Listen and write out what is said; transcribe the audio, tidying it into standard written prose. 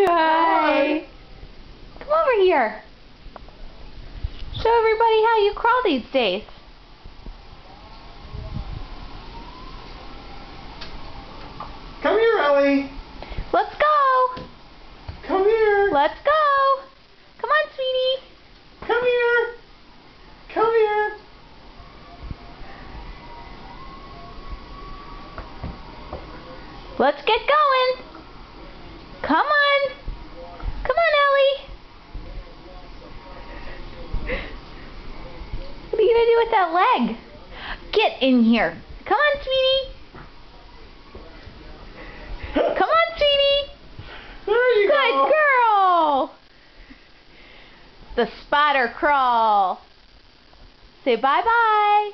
Hi. Come over here. Show everybody how you crawl these days. Come here, Ellie. Let's go. Come here. Let's go. Come on, sweetie. Come here. Come here. Let's get going. Come on. Come on, Ellie. What are you going to do with that leg? Get in here. Come on, sweetie. Come on, sweetie. There you go. Good girl. The spotter crawl. Say bye-bye.